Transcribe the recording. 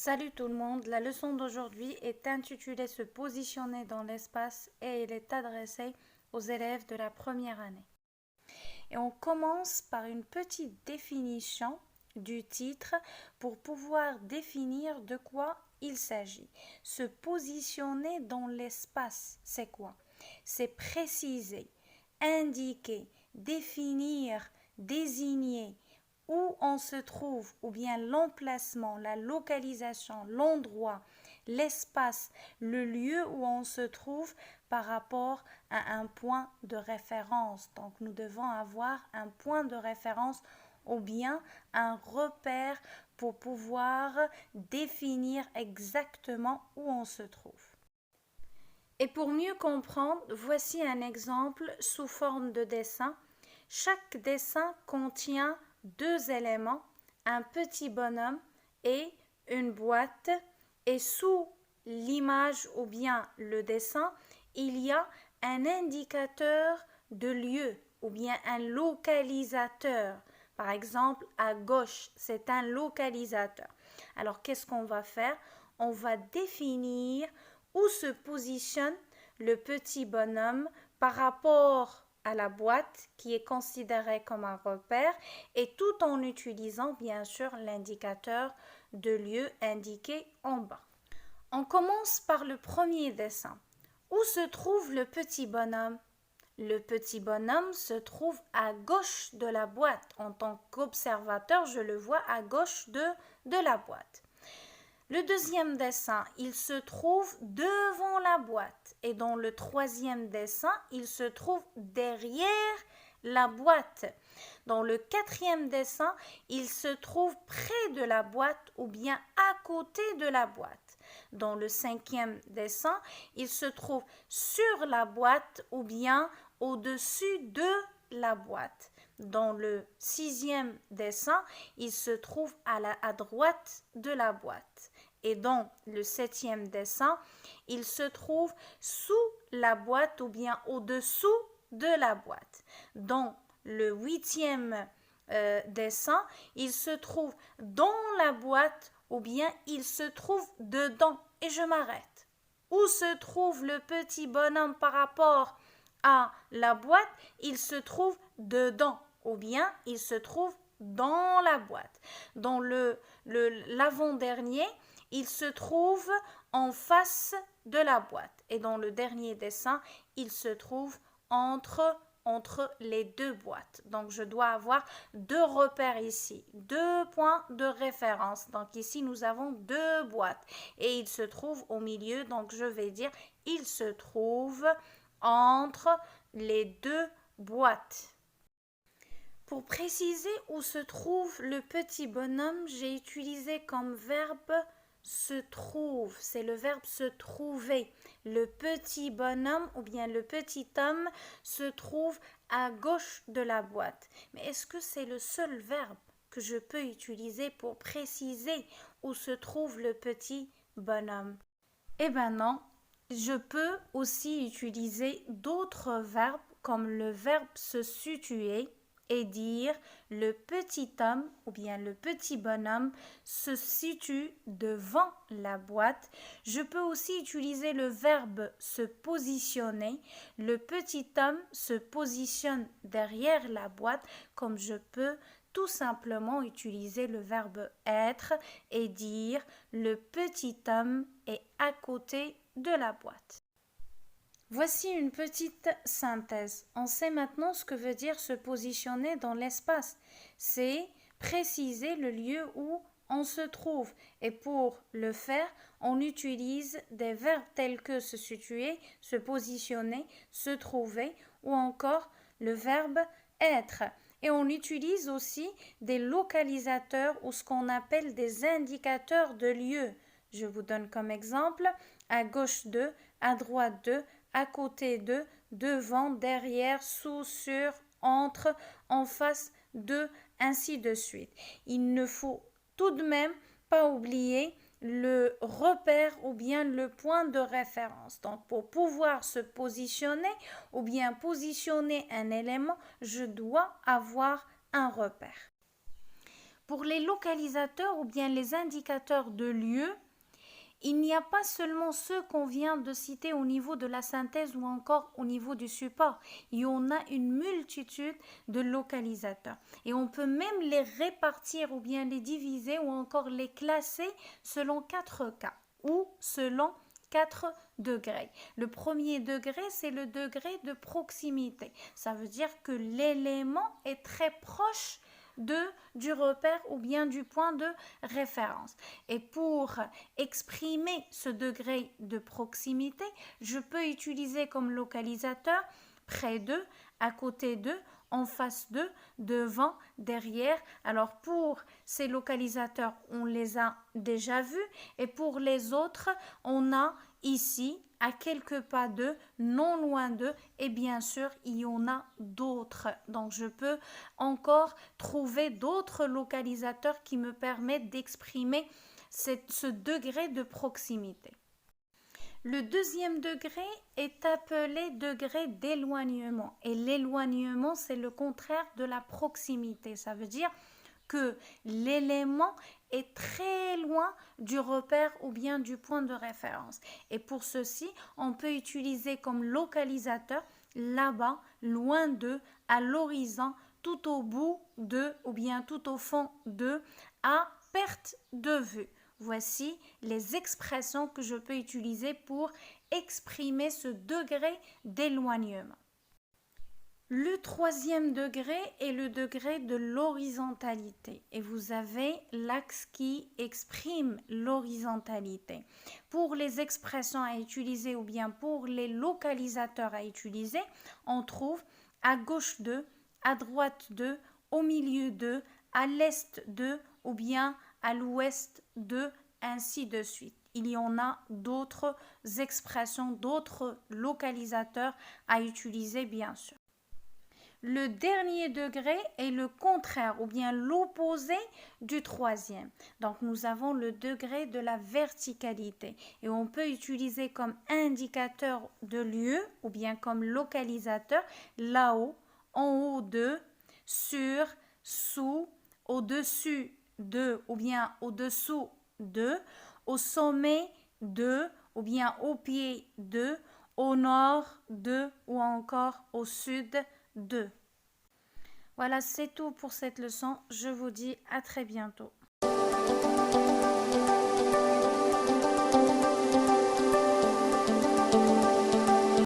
Salut tout le monde, la leçon d'aujourd'hui est intitulée Se positionner dans l'espace et elle est adressée aux élèves de la première année. Et on commence par une petite définition du titre pour pouvoir définir de quoi il s'agit. Se positionner dans l'espace, c'est quoi? C'est préciser, indiquer, définir, désigner où on se trouve, ou bien l'emplacement, la localisation, l'endroit, l'espace, le lieu où on se trouve par rapport à un point de référence. Donc nous devons avoir un point de référence ou bien un repère pour pouvoir définir exactement où on se trouve. Et pour mieux comprendre, voici un exemple sous forme de dessin. Chaque dessin contient deux éléments, un petit bonhomme et une boîte. Et sous l'image ou bien le dessin, il y a un indicateur de lieu ou bien un localisateur. Par exemple, à gauche, c'est un localisateur. Alors, qu'est-ce qu'on va faire? On va définir où se positionne le petit bonhomme par rapport à la boîte qui est considérée comme un repère et tout en utilisant bien sûr l'indicateur de lieu indiqué en bas. On commence par le premier dessin. Où se trouve le petit bonhomme? Le petit bonhomme se trouve à gauche de la boîte. En tant qu'observateur, je le vois à gauche de la boîte. Le deuxième dessin, il se trouve devant la boîte. Et dans le troisième dessin, il se trouve derrière la boîte. Dans le quatrième dessin, il se trouve près de la boîte ou bien à côté de la boîte. Dans le cinquième dessin, il se trouve sur la boîte ou bien au-dessus de la boîte. Dans le sixième dessin, il se trouve à droite de la boîte. Et dans le septième dessin, il se trouve sous la boîte ou bien au-dessous de la boîte. Dans le huitième dessin, il se trouve dans la boîte ou bien il se trouve dedans. Et je m'arrête. Où se trouve le petit bonhomme par rapport à la boîte? Il se trouve dedans ou bien il se trouve dans la boîte. Dans l'avant-dernier, il se trouve en face de la boîte. Et dans le dernier dessin, il se trouve entre les deux boîtes. Donc, je dois avoir deux repères ici, deux points de référence. Donc, ici, nous avons deux boîtes. Et il se trouve au milieu. Donc, je vais dire, il se trouve entre les deux boîtes. Pour préciser où se trouve le petit bonhomme, j'ai utilisé comme verbe se trouve. C'est le verbe se trouver. Le petit bonhomme ou bien le petit homme se trouve à gauche de la boîte. Mais est-ce que c'est le seul verbe que je peux utiliser pour préciser où se trouve le petit bonhomme? Eh bien non, je peux aussi utiliser d'autres verbes comme le verbe se situer et dire le petit homme ou bien le petit bonhomme se situe devant la boîte. Je peux aussi utiliser le verbe se positionner. Le petit homme se positionne derrière la boîte comme je peux tout simplement utiliser le verbe être et dire le petit homme est à côté de la boîte. Voici une petite synthèse. On sait maintenant ce que veut dire se positionner dans l'espace. C'est préciser le lieu où on se trouve. Et pour le faire, on utilise des verbes tels que se situer, se positionner, se trouver ou encore le verbe être. Et on utilise aussi des localisateurs ou ce qu'on appelle des indicateurs de lieu. Je vous donne comme exemple à gauche de, à droite de, à côté de, devant, derrière, sous, sur, entre, en face de, ainsi de suite. Il ne faut tout de même pas oublier le repère ou bien le point de référence. Donc, pour pouvoir se positionner ou bien positionner un élément, je dois avoir un repère. Pour les localisateurs ou bien les indicateurs de lieu, il n'y a pas seulement ceux qu'on vient de citer au niveau de la synthèse ou encore au niveau du support. Il y en a une multitude de localisateurs. Et on peut même les répartir ou bien les diviser ou encore les classer selon 4 cas ou selon 4 degrés. Le premier degré, c'est le degré de proximité. Ça veut dire que l'élément est très proche du repère ou bien du point de référence. Et pour exprimer ce degré de proximité, je peux utiliser comme localisateur près d'eux, à côté d'eux, en face d'eux, devant, derrière. Alors pour ces localisateurs, on les a déjà vus et pour les autres, on a ici, à quelques pas d'eux, non loin d'eux, et bien sûr, il y en a d'autres. Donc, je peux encore trouver d'autres localisateurs qui me permettent d'exprimer ce degré de proximité. Le deuxième degré est appelé degré d'éloignement. Et l'éloignement, c'est le contraire de la proximité. Ça veut dire que l'élément est très loin du repère ou bien du point de référence. Et pour ceci, on peut utiliser comme localisateur là-bas, loin d'eux, à l'horizon, tout au bout de ou bien tout au fond de, à perte de vue. Voici les expressions que je peux utiliser pour exprimer ce degré d'éloignement. Le troisième degré est le degré de l'horizontalité et vous avez l'axe qui exprime l'horizontalité. Pour les expressions à utiliser ou bien pour les localisateurs à utiliser, on trouve à gauche de, à droite de, au milieu de, à l'est de ou bien à l'ouest de, ainsi de suite. Il y en a d'autres expressions, d'autres localisateurs à utiliser bien sûr. Le dernier degré est le contraire ou bien l'opposé du troisième. Donc nous avons le degré de la verticalité et on peut utiliser comme indicateur de lieu ou bien comme localisateur là-haut, en haut de, sur, sous, au-dessus de ou bien au-dessous de, au sommet de ou bien au pied de, au nord de ou encore au sud de. Voilà, c'est tout pour cette leçon. Je vous dis à très bientôt.